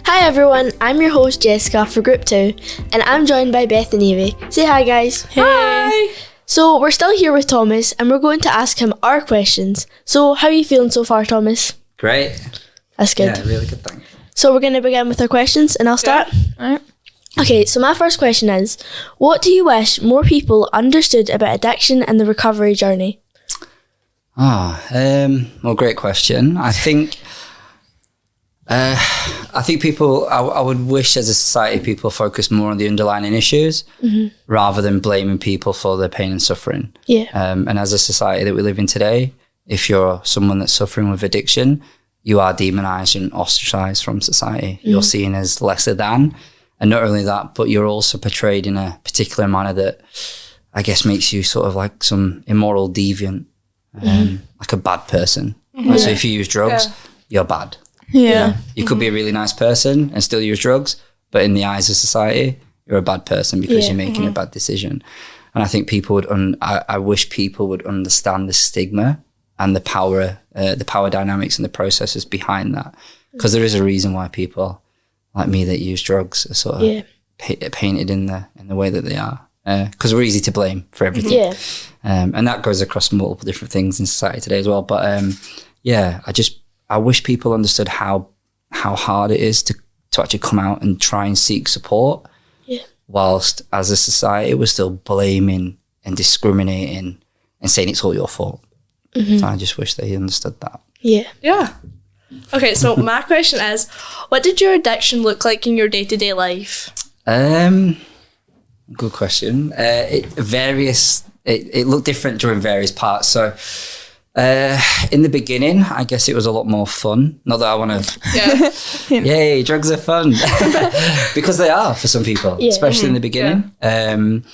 Hi everyone, I'm your host Jessica for Group 2 and I'm joined by Beth and Evie. Say hi guys. Hey. Hi! So we're still here with Thomas and we're going to ask him our questions. So how are you feeling so far, Thomas? Great. That's good. Yeah, really good, thanks. So we're going to begin with our questions and I'll start. Yeah. Alright. Okay, so my first question is, what do you wish more people understood about addiction and the recovery journey? Well, great question. I think people, I would wish as a society people focus more on the underlying issues rather than blaming people for their pain and suffering. Yeah. And as a society that we live in today, if you're someone that's suffering with addiction, you are demonized and ostracized from society. You're seen as lesser than. And not only that, but you're also portrayed in a particular manner that I guess makes you sort of like some immoral deviant, like a bad person. Like, so if you use drugs, you're bad. Yeah. You could be a really nice person and still use drugs, but in the eyes of society, you're a bad person because you're making a bad decision. And I think people would, I wish people would understand the stigma and the power dynamics and the processes behind that. Because there is a reason why people like me that use drugs are sort of painted in the way that they are. Because we're easy to blame for everything. Yeah. And that goes across multiple different things in society today as well. But I wish people understood how hard it is to actually come out and try and seek support. Yeah. Whilst as a society we're still blaming and discriminating and saying it's all your fault. So I just wish they understood that. Yeah. Yeah. Okay, so my question is, what did your addiction look like in your day-to-day life? Good question. It looked different during various parts. So in the beginning, I guess it was a lot more fun. Not that I want to, yay, drugs are fun. Because they are for some people, especially in the beginning. And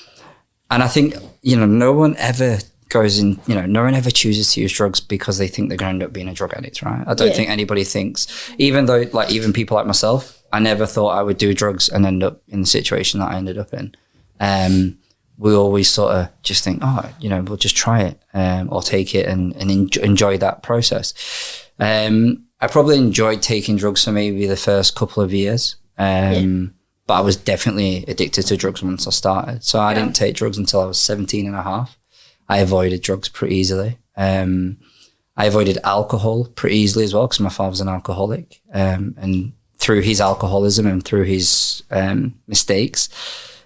I think, no one ever goes in, no one ever chooses to use drugs because they think they're going to end up being a drug addict, right? I don't think anybody thinks, even though, even people like myself, I never thought I would do drugs and end up in the situation that I ended up in. We always sort of just think, we'll just try it or take it and enjoy that process. I probably enjoyed taking drugs for maybe the first couple of years, but I was definitely addicted to drugs once I started. So I didn't take drugs until I was 17 and a half. I avoided drugs pretty easily. I avoided alcohol pretty easily as well because my father's an alcoholic. And through his alcoholism and through his mistakes,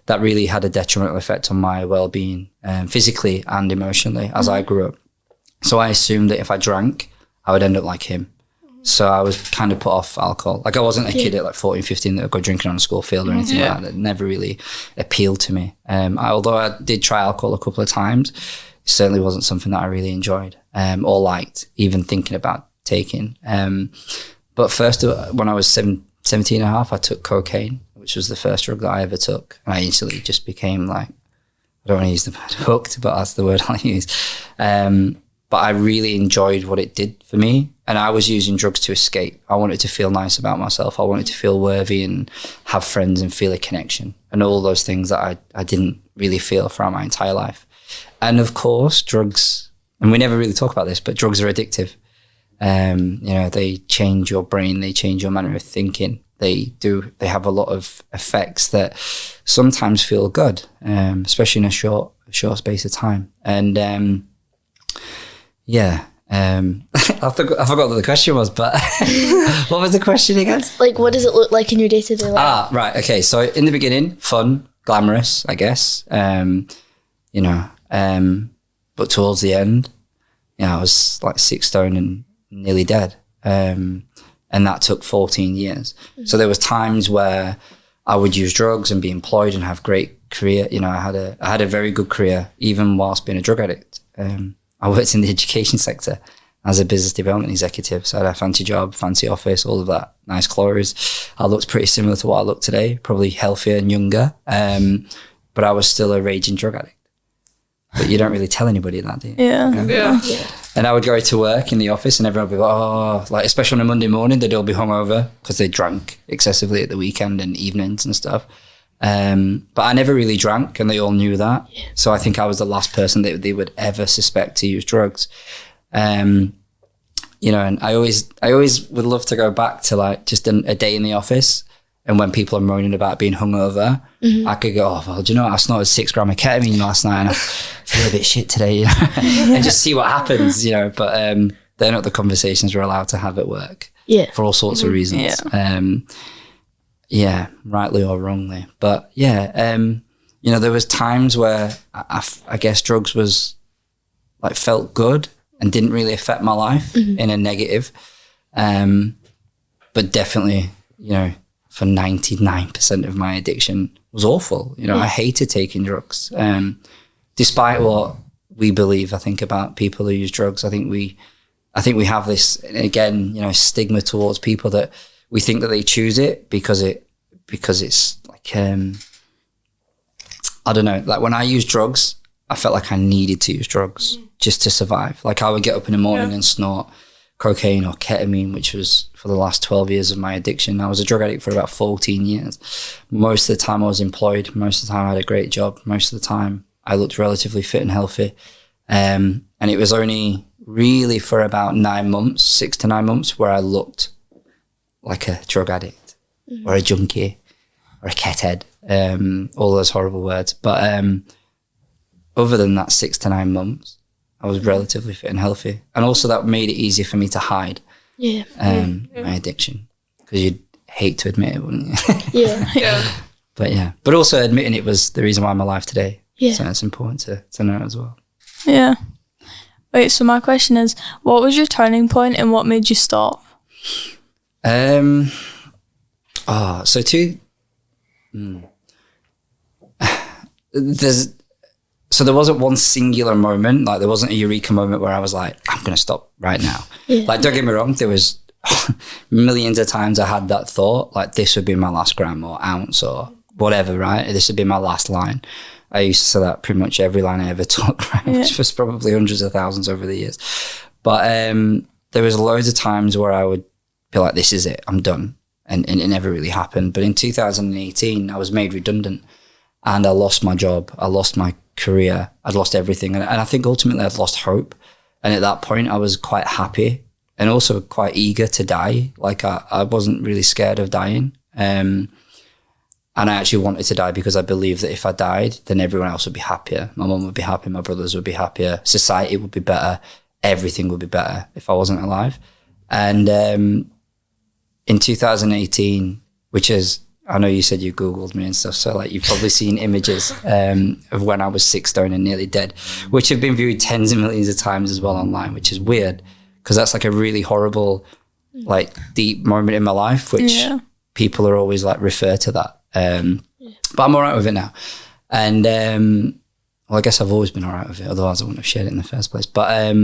that really had a detrimental effect on my well-being physically and emotionally as I grew up. So I assumed that if I drank, I would end up like him. So I was kind of put off alcohol. Like I wasn't a kid at like 14, 15 that would go drinking on a school field or anything like that. That never really appealed to me. Although I did try alcohol a couple of times, it certainly wasn't something that I really enjoyed or liked, even thinking about taking. But first, when I was 17 and a half, I took cocaine, which was the first drug that I ever took. And I instantly just became like, I don't want to use the word hooked, but that's the word I use. But I really enjoyed what it did for me. And I was using drugs to escape. I wanted to feel nice about myself. I wanted to feel worthy and have friends and feel a connection and all those things that I didn't really feel throughout my entire life. And of course, drugs, and we never really talk about this, but drugs are addictive. They change your brain. They change your manner of thinking. They have a lot of effects that sometimes feel good, especially in a short space of time. And I forgot what the question was, but what was the question again? Like, what does it look like in your day-to-day life? Right. Okay. So in the beginning, fun, glamorous, I guess. But towards the end, I was like 6 stone and nearly dead. And that took 14 years. So there was times where I would use drugs and be employed and have great career. I had a very good career, even whilst being a drug addict. I worked in the education sector as a business development executive. So I had a fancy job, fancy office, all of that, nice clothes. I looked pretty similar to what I look today, probably healthier and younger. But I was still a raging drug addict. But you don't really tell anybody that, do you? Yeah. And I would go to work in the office and everyone would be like, especially on a Monday morning, they'd all be hungover because they drank excessively at the weekend and evenings and stuff. But I never really drank and they all knew that. Yeah. So I think I was the last person that they would ever suspect to use drugs. And I always would love to go back to like just a day in the office And when people are moaning about being hungover, I could go, oh, well, do you know what? I snorted 6 grams of ketamine last night and I feel a bit shit today, and just see what happens, But they're not the conversations we're allowed to have at work for all sorts of reasons. Rightly or wrongly. But there was times where I guess drugs was like felt good and didn't really affect my life in a negative. But definitely, for 99% of my addiction was awful. I hated taking drugs. Despite what we believe, I think, about people who use drugs, I think we have this, again, stigma towards people that we think that they choose it because it's like, I don't know, like when I used drugs, I felt like I needed to use drugs just to survive. Like I would get up in the morning and snort cocaine or ketamine, which was for the last 12 years of my addiction. I was a drug addict for about 14 years. Most of the time I was employed. Most of the time I had a great job. Most of the time I looked relatively fit and healthy. And it was only really for about 9 months, 6 to 9 months, where I looked like a drug addict or a junkie or a kethead, all those horrible words. But other than that 6 to 9 months, I was relatively fit and healthy. And also that made it easier for me to hide my addiction, because you'd hate to admit it, wouldn't you? But also admitting it was the reason why I'm alive today. So it's important to know as well. Yeah. Wait, so my question is, what was your turning point and what made you stop? There wasn't one singular moment, like there wasn't a eureka moment where I was like, I'm going to stop right now. Like, don't get me wrong, there was millions of times I had that thought, like this would be my last gram or ounce or whatever, right? This would be my last line. I used to say that pretty much every line I ever took, right? Which was probably hundreds of thousands over the years. But there was loads of times where I would be like, this is it, I'm done. And it never really happened. But in 2018, I was made redundant and I lost my job. I lost my career. I'd lost everything. And I think ultimately I'd lost hope. And at that point, I was quite happy and also quite eager to die. Like I wasn't really scared of dying. And I actually wanted to die because I believed that if I died, then everyone else would be happier. My mum would be happy. My brothers would be happier. Society would be better. Everything would be better if I wasn't alive. And in 2018, which is, I know you said you Googled me and stuff, so like you've probably seen images of when I was 6 stone and nearly dead, which have been viewed tens of millions of times as well online, which is weird because that's like a really horrible, like deep moment in my life, which people are always like refer to that. But I'm all right with it now. And well, I guess I've always been all right with it, otherwise I wouldn't have shared it in the first place. But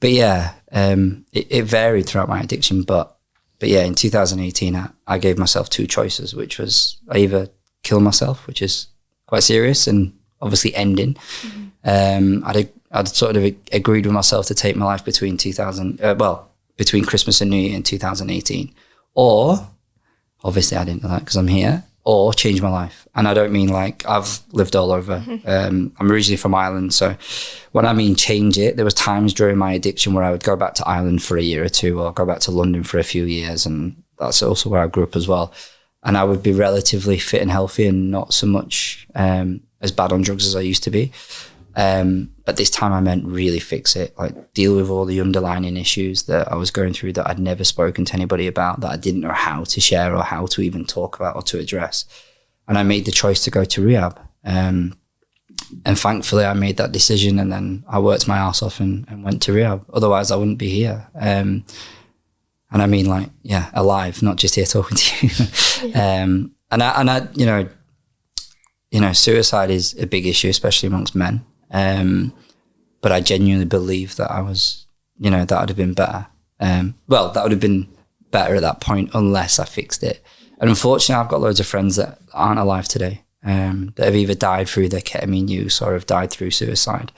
yeah, it varied throughout my addiction. But yeah, in 2018, I gave myself 2 choices, which was I either kill myself, which is quite serious and obviously ending. I'd sort of agreed with myself to take my life between between Christmas and New Year in 2018, or obviously I didn't know that because I'm here, or change my life. And I don't mean like I've lived all over. I'm originally from Ireland. So when I mean change it, there was times during my addiction where I would go back to Ireland for a year or 2 or go back to London for a few years. And that's also where I grew up as well. And I would be relatively fit and healthy and not so much as bad on drugs as I used to be. But this time I meant really fix it, like deal with all the underlying issues that I was going through that I'd never spoken to anybody about, that I didn't know how to share or how to even talk about or to address. And I made the choice to go to rehab. And thankfully I made that decision, and then I worked my ass off and went to rehab. Otherwise I wouldn't be here. And I mean like, yeah, alive, not just here talking to you. And I you know, suicide is a big issue, especially amongst men. But I genuinely believe that I was, that would have been better. That would have been better at that point unless I fixed it. And unfortunately, I've got loads of friends that aren't alive today, that have either died through their ketamine use or have died through suicide.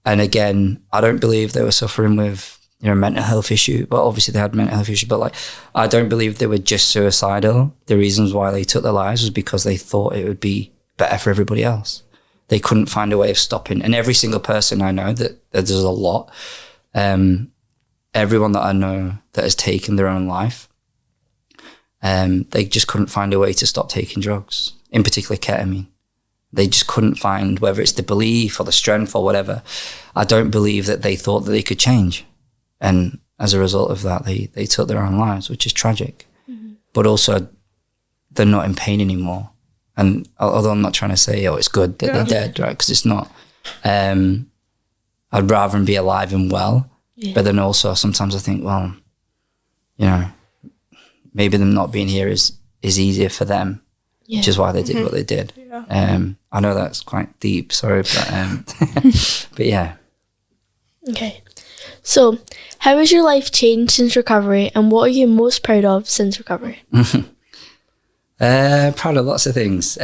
And again, I don't believe they were suffering with, mental health issue. Well, obviously they had mental health issue, but like, I don't believe they were just suicidal. The reasons why they took their lives was because they thought it would be better for everybody else. They couldn't find a way of stopping. And every single person I know, that there's a lot, everyone that I know that has taken their own life, they just couldn't find a way to stop taking drugs, in particular ketamine. They just couldn't find, whether it's the belief or the strength or whatever. I don't believe that they thought that they could change. And as a result of that, they took their own lives, which is tragic. But also, they're not in pain anymore. And although I'm not trying to say, it's good that they're dead, right? Because it's not. I'd rather them be alive and well. Yeah. But then also, sometimes I think, well, maybe them not being here is easier for them, which is why they did what they did. Yeah. I know that's quite deep, sorry, but but yeah. Okay. So, how has your life changed since recovery, and what are you most proud of since recovery? Proud of lots of things.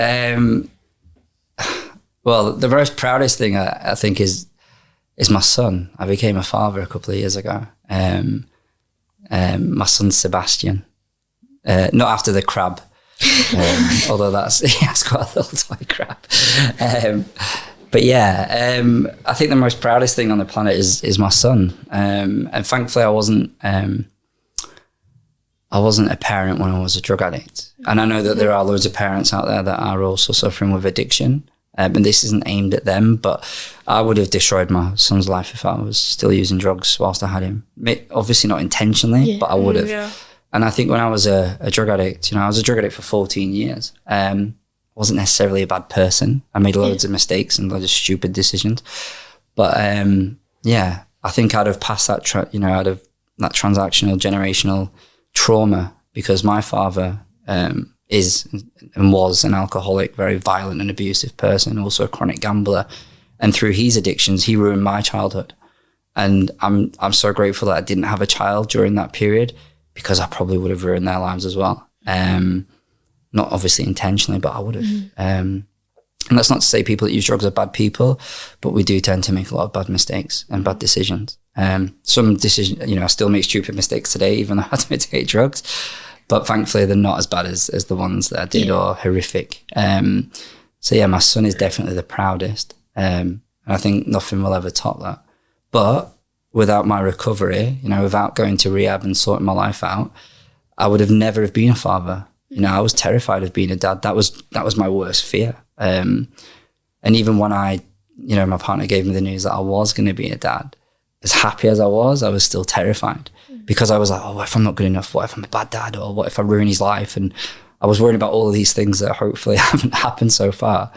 Well, the most proudest thing I think is my son. I became a father a couple of years ago. My son Sebastian. Not after the crab, although he has got a little toy crab. But yeah, I think the most proudest thing on the planet is my son. And thankfully, I wasn't a parent when I was a drug addict. And I know that there are loads of parents out there that are also suffering with addiction. And this isn't aimed at them, but I would have destroyed my son's life if I was still using drugs whilst I had him. Obviously not intentionally, but I would have. Yeah. And I think when I was a drug addict, I was a drug addict for 14 years. I wasn't necessarily a bad person. I made loads of mistakes and loads of stupid decisions. But I think I'd have passed that, out of that transactional, generational trauma, because my father is and was an alcoholic, very violent and abusive person, also a chronic gambler. And through his addictions, he ruined my childhood. And I'm so grateful that I didn't have a child during that period, because I probably would have ruined their lives as well. Not obviously intentionally, but I would have. And that's not to say people that use drugs are bad people, but we do tend to make a lot of bad mistakes and bad decisions. Some decisions, I still make stupid mistakes today, even though I don't take drugs. But thankfully, they're not as bad as the ones that I did or horrific. So yeah, my son is definitely the proudest. And I think nothing will ever top that. But without my recovery, without going to rehab and sorting my life out, I would have never have been a father. I was terrified of being a dad. That was my worst fear. And even when my partner gave me the news that I was going to be a dad, as happy as I was still terrified, because I was like, what if I'm not good enough? What if I'm a bad dad? Or what if I ruin his life? And I was worrying about all of these things that hopefully haven't happened so far.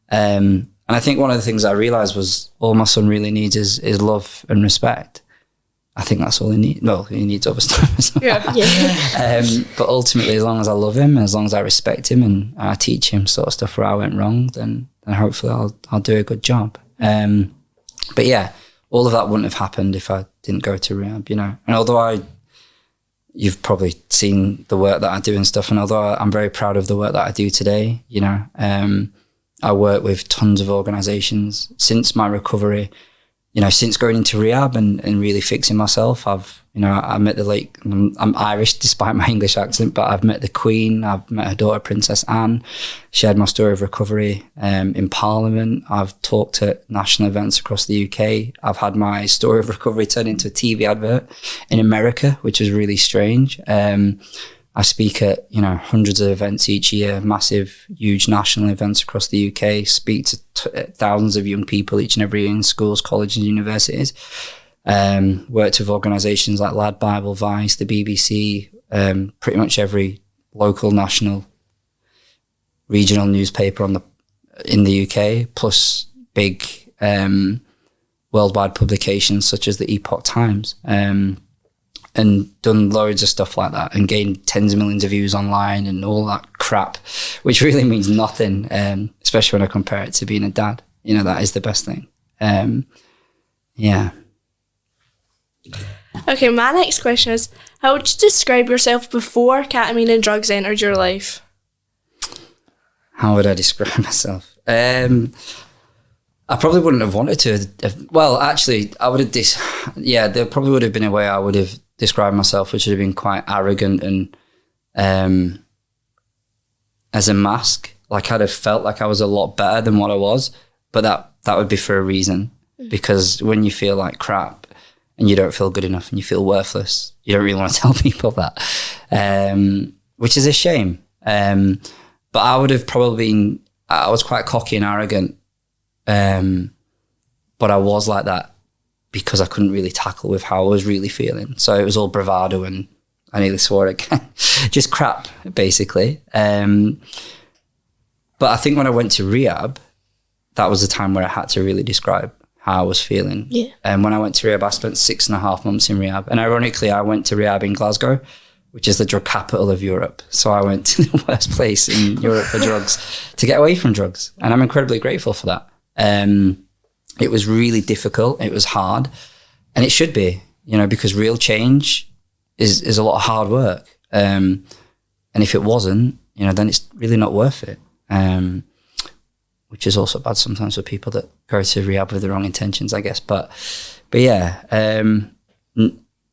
And I think one of the things I realized was all my son really needs is love and respect. I think that's all he needs. Well, he needs other stuff as well. Yeah. But ultimately, as long as I love him, as long as I respect him and I teach him sort of stuff where I went wrong, then hopefully I'll do a good job. But yeah, all of that wouldn't have happened if I didn't go to rehab, And although you've probably seen the work that I do and stuff, and although I'm very proud of the work that I do today, I work with tons of organisations since my recovery. Since going into rehab and really fixing myself, I met I'm Irish despite my English accent, but I've met the Queen, I've met her daughter, Princess Anne, shared my story of recovery in Parliament. I've talked at national events across the UK. I've had my story of recovery turned into a TV advert in America, which is really strange. I speak at, hundreds of events each year, massive, huge national events across the UK, speak to thousands of young people each and every year in schools, colleges and universities. Worked with organisations like Lad Bible, Vice, the BBC, pretty much every local, national, regional newspaper in the UK, plus big worldwide publications such as the Epoch Times. And done loads of stuff like that and gained tens of millions of views online and all that crap, which really means nothing, especially when I compare it to being a dad. That is the best thing. Yeah. Okay, my next question is, how would you describe yourself before ketamine and drugs entered your life? How would I describe myself? I probably wouldn't have wanted to. Well, actually, I would have. There probably would have been a way I would have described myself, which would have been quite arrogant and as a mask. Like I'd have felt like I was a lot better than what I was, but that would be for a reason. Because when you feel like crap and you don't feel good enough and you feel worthless, you don't really want to tell people that. which is a shame. But I would have probably been, I was quite cocky and arrogant. But I was like that because I couldn't really tackle with how I was really feeling. So it was all bravado and I nearly swore again. Just crap, basically. But I think when I went to rehab, that was the time where I had to really describe how I was feeling. Yeah. And when I went to rehab, I spent 6.5 months in rehab. And ironically, I went to rehab in Glasgow, which is the drug capital of Europe. So I went to the worst place in Europe for drugs to get away from drugs. And I'm incredibly grateful for that. It was really difficult. It was hard. And it should be, because real change is a lot of hard work. And if it wasn't, then it's really not worth it. Which is also bad sometimes for people that go to rehab with the wrong intentions, I guess. But yeah,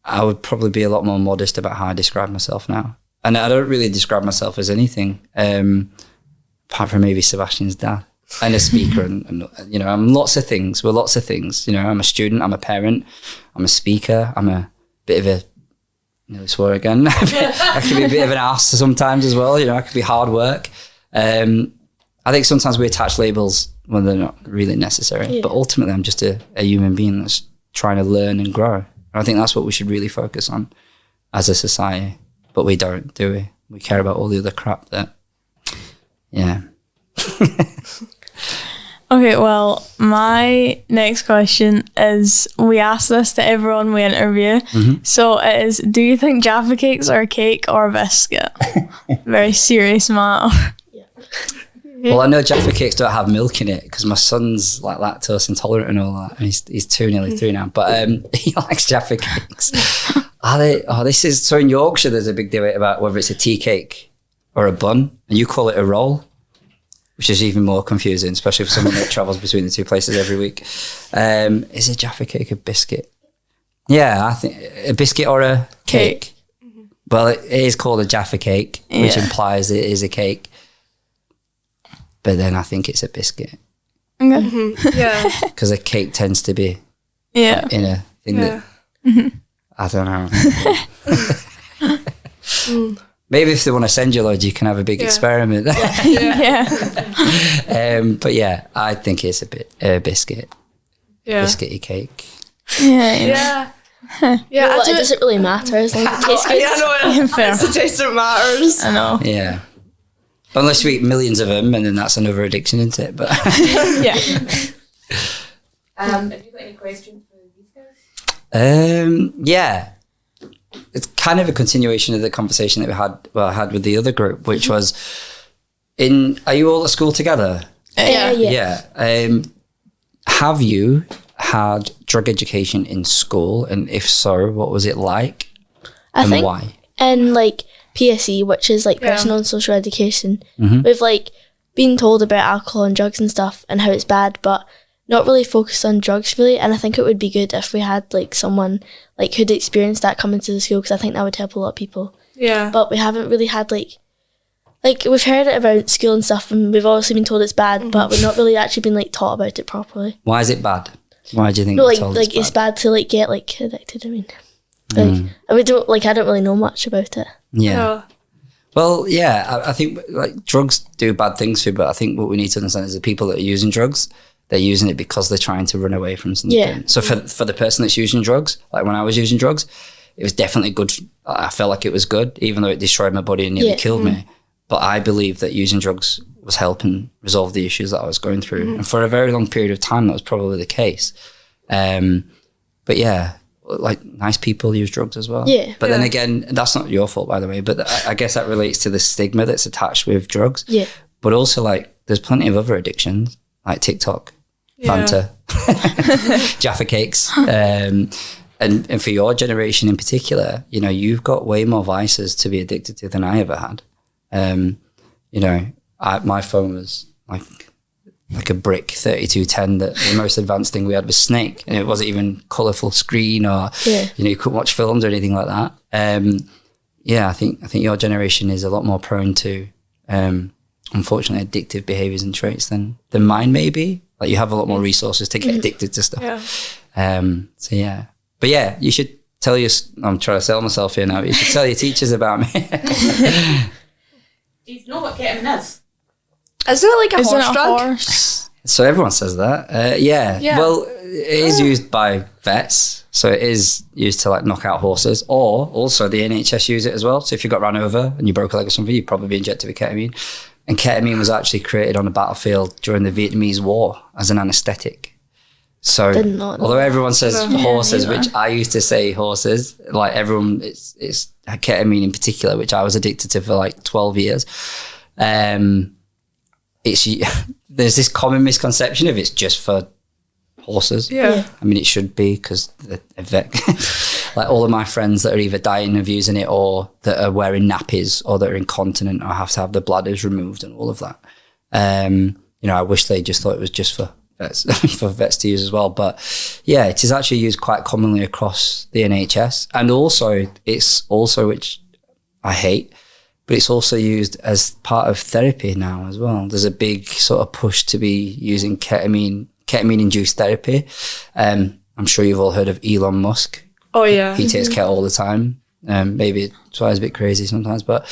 I would probably be a lot more modest about how I describe myself now. And I don't really describe myself as anything, apart from maybe Sebastian's dad and a speaker. and I'm lots of things. We're lots of things. I'm a student, I'm a parent, I'm a speaker, I'm a bit of a, nearly swore again. I can be a bit of an ass sometimes as well. I could be hard work. I think sometimes we attach labels when they're not really necessary. Yeah. But ultimately, I'm just a human being that's trying to learn and grow. And I think that's what we should really focus on as a society. But we don't, do we? We care about all the other crap that, yeah. Okay, well, my next question is, we ask this to everyone we interview. Mm-hmm. So it is, do you think Jaffa cakes are a cake or a biscuit? Very serious matter. Yeah. Well, I know Jaffa cakes don't have milk in it because my son's like lactose intolerant and all that. And he's 2, nearly 3 now. But he likes Jaffa cakes. Are they? Oh, this is, so in Yorkshire, there's a big debate about whether it's a tea cake or a bun. And you call it a roll, which is even more confusing, especially for someone that travels between the two places every week. Is a Jaffa cake a biscuit? Yeah, I think a biscuit or a cake. Mm-hmm. Well, it is called a Jaffa cake, which implies it is a cake. But then I think it's a biscuit. Okay. Mm-hmm. Yeah. Because a cake tends to be in a thing that, I don't know. Maybe if they want to send you loads, you can have a big experiment. But yeah, I think it's a biscuit. Yeah. Biscuity cake. Yeah. Well, it doesn't really matter as long as it tastes good. Yeah, I know. It's the taste that matters. I know. Yeah. Unless you eat millions of them, and then that's another addiction, isn't it? But yeah. Have you got any questions for these guys? Yeah. It's kind of a continuation of the conversation that I had with the other group, which was are you all at school together? Yeah. Have you had drug education in school? And if so, what was it like? I think why? And PSE, which is personal and social education, we've been told about alcohol and drugs and stuff and how it's bad, but not really focused on drugs really. And I think it would be good if we had someone who'd experienced that coming to the school, because I think that would help a lot of people. Yeah. But we haven't really had we've heard it about school and stuff, and we've obviously been told it's bad, but we've not really actually been taught about it properly. Why is it bad? Why do you think? No, it's bad to get addicted. I mean, we don't I don't really know much about it. Yeah. Well, yeah, I think drugs do bad things for you, but I think what we need to understand is the people that are using drugs, they're using it because they're trying to run away from something. Yeah. So for the person that's using drugs, when I was using drugs, it was definitely good. I felt like it was good, even though it destroyed my body and nearly killed me. But I believe that using drugs was helping resolve the issues that I was going through. And for a very long period of time, that was probably the case. But yeah, nice people use drugs as well. Yeah. But then again, that's not your fault, by the way. But I guess that relates to the stigma that's attached with drugs. Yeah. But also, there's plenty of other addictions, like TikTok, Fanta, Jaffa cakes. And for your generation in particular, you've got way more vices to be addicted to than I ever had. My phone was like a brick 3210, that the most advanced thing we had was Snake, and it wasn't even colourful screen or you couldn't watch films or anything like that. I think your generation is a lot more prone to unfortunately addictive behaviours and traits than mine maybe. You have a lot more resources to get addicted to stuff. But yeah, you should I'm trying to sell myself here now, but you should tell your teachers about me. Do you know what ketamine is? Isn't it like a Isn't horse it a drug? horse? So everyone says that. Yeah. Well, it is used by vets. So it is used to like knock out horses, or also the NHS use it as well. So if you got run over and you broke a leg or something, you'd probably be injected with ketamine. And ketamine was actually created on a battlefield during the Vietnamese War as an anaesthetic. So although everyone says horses, which I used to say horses, like everyone, it's ketamine in particular, which I was addicted to for like 12 years. There's this common misconception of it's just for horses. Yeah. I mean, it should be, because like all of my friends that are either dying of using it, or that are wearing nappies, or that are incontinent, or have to have the bladders removed and all of that. I wish they just thought it was just for vets, for vets to use as well. But yeah, it is actually used quite commonly across the NHS. And also, which I hate, but it's also used as part of therapy now as well. There's a big sort of push to be using ketamine-induced therapy. I'm sure you've all heard of Elon Musk. Oh, yeah. He takes ket all the time. Maybe it's why he's a bit crazy sometimes, but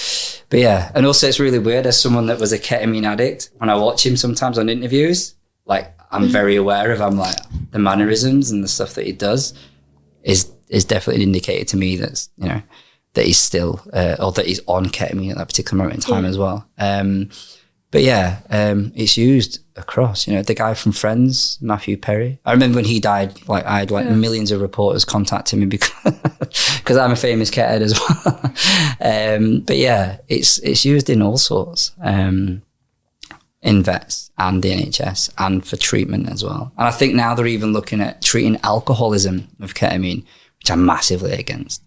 yeah. And also it's really weird, as someone that was a ketamine addict, when I watch him sometimes on interviews, like I'm very aware of, I'm like, the mannerisms and the stuff that he does is definitely indicated to me that's, that he's still, or that he's on ketamine at that particular moment in time as well. But yeah, it's used across, the guy from Friends, Matthew Perry. I remember when he died, like I had millions of reporters contacting me because I'm a famous ket head as well. But yeah, it's used in all sorts, in vets and the NHS, and for treatment as well. And I think now they're even looking at treating alcoholism with ketamine, which I'm massively against.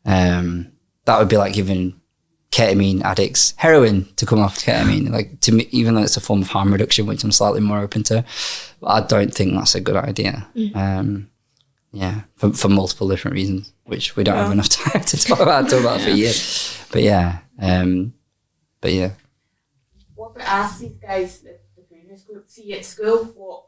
That would be like giving ketamine addicts heroin to come off ketamine. Like, to me, even though it's a form of harm reduction, which I'm slightly more open to, I don't think that's a good idea. For multiple different reasons, which we don't have enough time to talk about for years. But yeah. What about ask these guys, the previous group, see at school,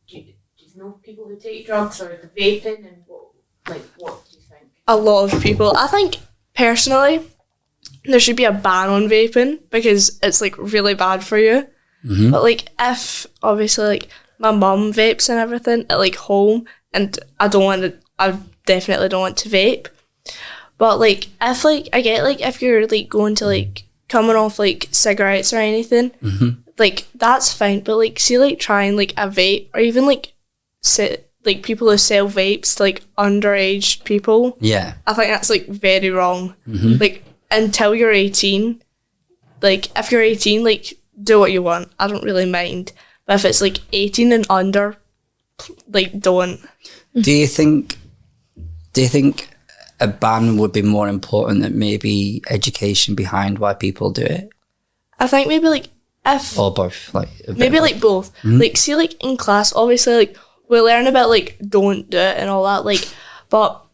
do you know people who take drugs, or the vaping, and what do you think? A lot of people. I think, personally, there should be a ban on vaping, because it's like really bad for you. Mm-hmm. But like, if obviously like my mum vapes and everything at like home, and I definitely don't want to vape. But like, if like I get like, if you're like going to like coming off like cigarettes or anything, like that's fine. But like, see, like trying like a vape, or even like like people who sell vapes to like underage people. Yeah, I think that's like very wrong. Mm-hmm. Like, until you're 18, like if you're 18, like do what you want. I don't really mind. But if it's like 18 and under, like don't. Do you think a ban would be more important than maybe education behind why people do it? I think maybe like if, or both, like maybe like both. Mm-hmm. Like, see, like in class, obviously, like we learn about like don't do it and all that. Like, but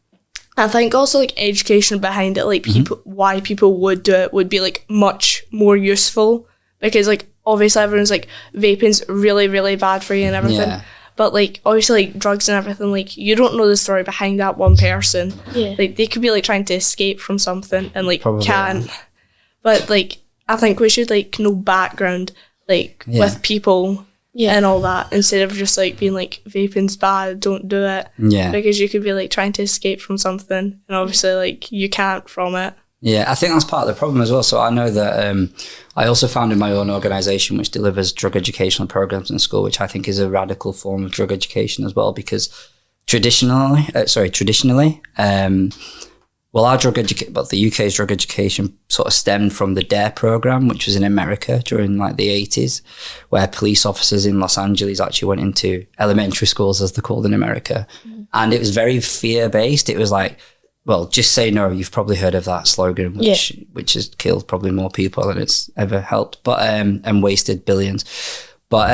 I think also like education behind it, like people, why people would do it, would be like much more useful, because like obviously everyone's like vaping's really, really bad for you and everything. Yeah. But like obviously like drugs and everything, like you don't know the story behind that one person. Yeah. Like they could be like trying to escape from something and like can't. But like I think we should like know background, like with people and all that, instead of just like being like vaping's bad, don't do it. Yeah. Because you could be like trying to escape from something, and obviously like you can't from it. Yeah, I think that's part of the problem as well. So I know that I also founded my own organisation which delivers drug educational programs in school, which I think is a radical form of drug education as well, because traditionally, the UK's drug education sort of stemmed from the DARE program, which was in America during like the 80s, where police officers in Los Angeles actually went into elementary schools, as they're called in America. And it was very fear-based. It was like, well, just say no. You've probably heard of that slogan, which has killed probably more people than it's ever helped, but and wasted billions. But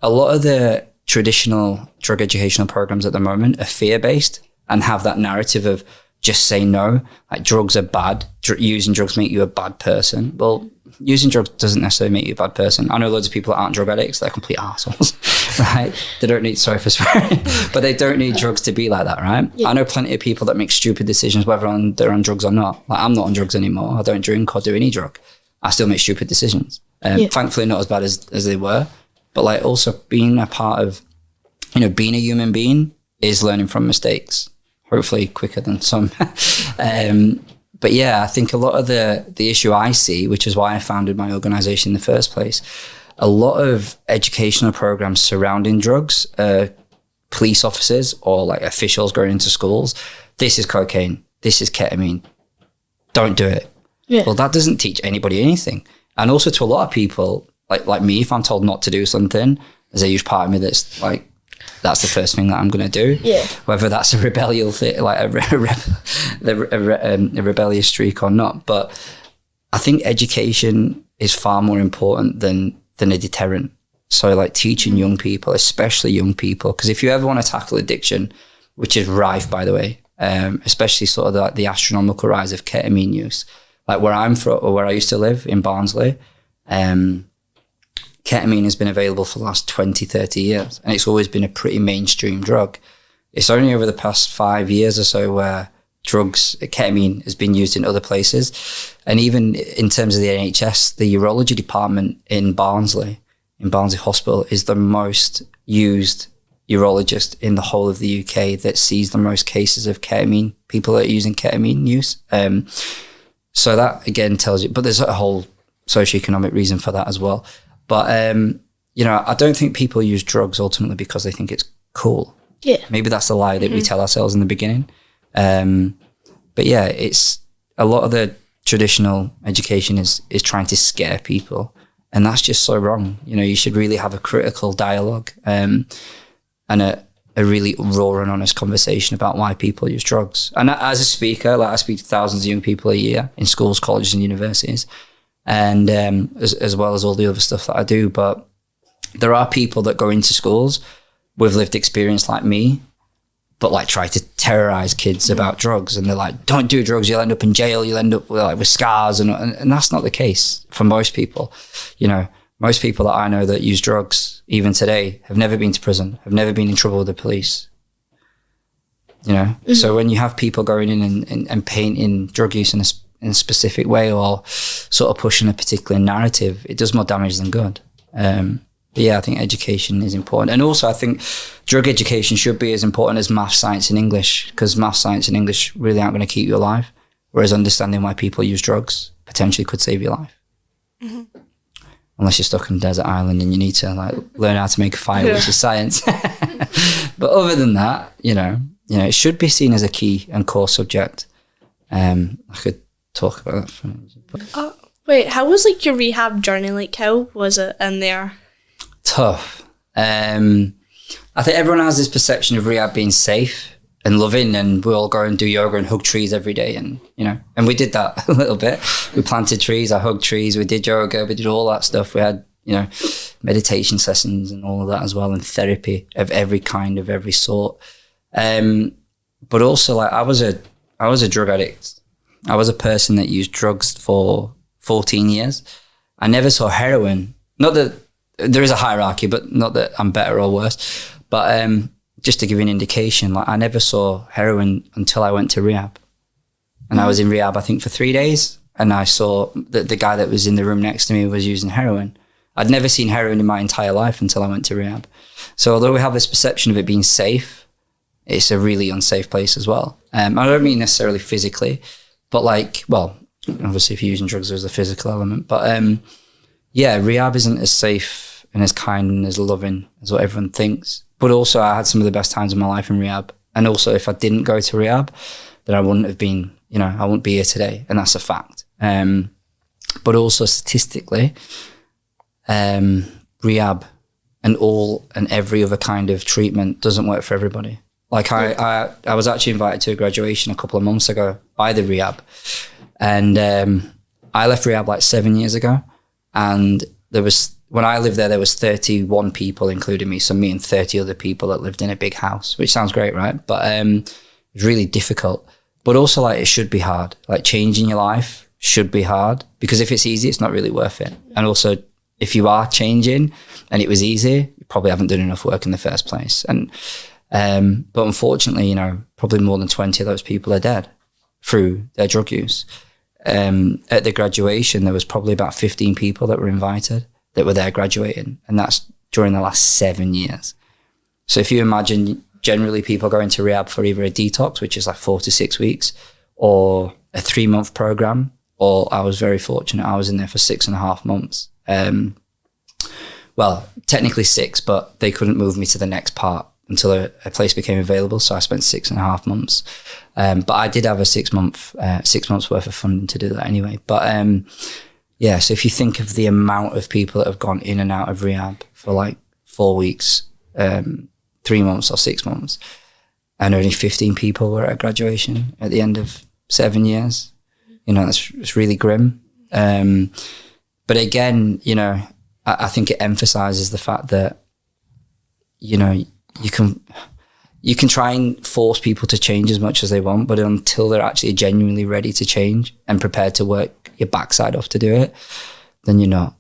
a lot of the traditional drug educational programs at the moment are fear-based and have that narrative of just say no, like drugs are bad, using drugs make you a bad person. Well, using drugs doesn't necessarily make you a bad person. I know loads of people that aren't drug addicts, they're complete assholes. right? They don't need, sorry for swearing, but they don't need drugs to be like that, right? Yeah. I know plenty of people that make stupid decisions, whether they're on drugs or not. Like, I'm not on drugs anymore. I don't drink or do any drug. I still make stupid decisions. Thankfully, not as bad as they were. But like, also being a part of, you know, being a human being is learning from mistakes, hopefully quicker than some. But yeah, I think a lot of the issue I see, which is why I founded my organization in the first place, a lot of educational programs surrounding drugs, police officers or like officials going into schools, this is cocaine, this is ketamine, don't do it. Yeah. Well, that doesn't teach anybody anything. And also to a lot of people, like me, if I'm told not to do something, there's a huge part of me that's like, that's the first thing that I'm going to do. Yeah. Whether that's a rebellious thing, like a rebellious streak or not. But I think education is far more important than a deterrent. So like teaching young people, especially young people, because if you ever want to tackle addiction, which is rife, by the way, especially sort of the astronomical rise of ketamine use, like where I'm from, or where I used to live in Barnsley, ketamine has been available for the last 20, 30 years. And it's always been a pretty mainstream drug. It's only over the past 5 years or so where ketamine has been used in other places. And even in terms of the NHS, the urology department in Barnsley Hospital is the most used urologist in the whole of the UK that sees the most cases of ketamine, people that are using ketamine use. So that again tells you, but there's a whole socioeconomic reason for that as well. But, you know, I don't think people use drugs ultimately because they think it's cool. Yeah. Maybe that's the lie that we tell ourselves in the beginning. But yeah, it's a lot of the traditional education is trying to scare people. And that's just so wrong. You know, you should really have a critical dialogue and a really raw and honest conversation about why people use drugs. And as a speaker, like I speak to thousands of young people a year in schools, colleges and universities. And as well as all the other stuff that I do. But there are people that go into schools with lived experience like me, but like try to terrorize kids about drugs. And they're like, don't do drugs, you'll end up in jail, you'll end up with scars. And that's not the case for most people. You know, most people that I know that use drugs, even today, have never been to prison, have never been in trouble with the police. You know, so when you have people going in and painting drug use in a specific way or sort of pushing a particular narrative, it does more damage than good. But yeah, I think education is important. And also I think drug education should be as important as math, science and English, because math, science and English really aren't going to keep you alive, whereas understanding why people use drugs potentially could save your life. Unless you're stuck on a desert island and you need to like learn how to make a fire, which is science. But other than that, you know, it should be seen as a key and core subject. I could talk about that for wait, how was like your rehab journey? Like how was it in there? Tough. I think everyone has this perception of rehab being safe and loving, and we all go and do yoga and hug trees every day, and you know, and we did that a little bit. We planted trees, I hugged trees, we did yoga, we did all that stuff. We had, you know, meditation sessions and all of that as well, and therapy of every kind, of every sort. But also like I was a drug addict. I was a person that used drugs for 14 years. I never saw heroin. Not that there is a hierarchy, but not that I'm better or worse. But just to give you an indication, like I never saw heroin until I went to rehab. And I was in rehab, I think, for 3 days. And I saw that the guy that was in the room next to me was using heroin. I'd never seen heroin in my entire life until I went to rehab. So although we have this perception of it being safe, it's a really unsafe place as well. I don't mean necessarily physically, but like, well, obviously if you're using drugs, there's a physical element. But yeah, rehab isn't as safe and as kind and as loving as what everyone thinks. But also I had some of the best times of my life in rehab. And also if I didn't go to rehab, then I wouldn't have been, you know, I wouldn't be here today. And that's a fact. But also statistically, rehab and all and every other kind of treatment doesn't work for everybody. Like I was actually invited to a graduation a couple of months ago by the rehab. And I left rehab like 7 years ago. And when I lived there was 31 people, including me. So me and 30 other people that lived in a big house, which sounds great, right? But it was really difficult. But also like it should be hard. Like changing your life should be hard, because if it's easy, it's not really worth it. And also if you are changing and it was easy, you're probably haven't done enough work in the first place. And but unfortunately, probably more than 20 of those people are dead through their drug use. At the graduation, there was probably about 15 people that were invited that were there graduating, and that's during the last 7 years. So if you imagine, generally people go into rehab for either a detox, which is like 4 to 6 weeks, or a 3-month program, or I was very fortunate, I was in there for 6.5 months. Well, technically 6, but they couldn't move me to the next part until a place became available. So I spent 6.5 months. But I did have a 6 months worth of funding to do that anyway. But so if you think of the amount of people that have gone in and out of rehab for like 4 weeks, 3 months or 6 months, and only 15 people were at graduation at the end of 7 years, it's really grim. But again, I think it emphasizes the fact that, you can try and force people to change as much as they want, but until they're actually genuinely ready to change and prepared to work your backside off to do it, then you're not.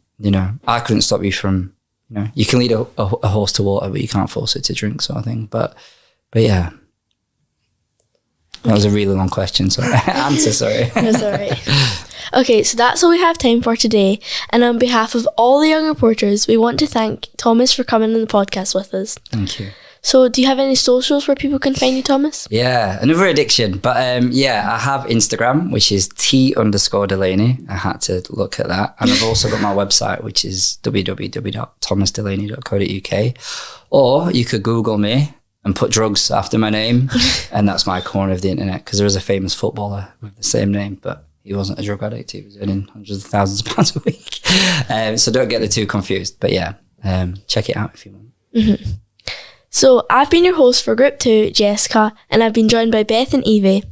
I couldn't stop you from, you can lead a horse to water, but you can't force it to drink, sort of thing. But yeah. That was a really long question, sorry. Answer, sorry. That's all right. Okay, so that's all we have time for today. And on behalf of all the young reporters, we want to thank Thomas for coming on the podcast with us. Thank you. So do you have any socials where people can find you, Thomas? Yeah, another addiction. But I have Instagram, which is T_Delaney. I had to look at that. And I've also got my website, which is www.thomasdelaney.co.uk. Or you could Google me and put drugs after my name. And that's my corner of the internet, because there is a famous footballer with the same name, but he wasn't a drug addict. He was earning hundreds of thousands of pounds a week. So don't get the two confused. But check it out if you want. Mm-hmm. So I've been your host for Group 2, Jessica, and I've been joined by Beth and Evie.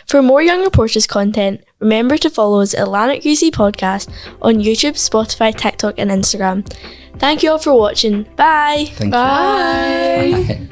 For more Young Reporters content, remember to follow us at Lanark UC Podcast on YouTube, Spotify, TikTok and Instagram. Thank you all for watching. Bye. Thank you. Bye. Bye.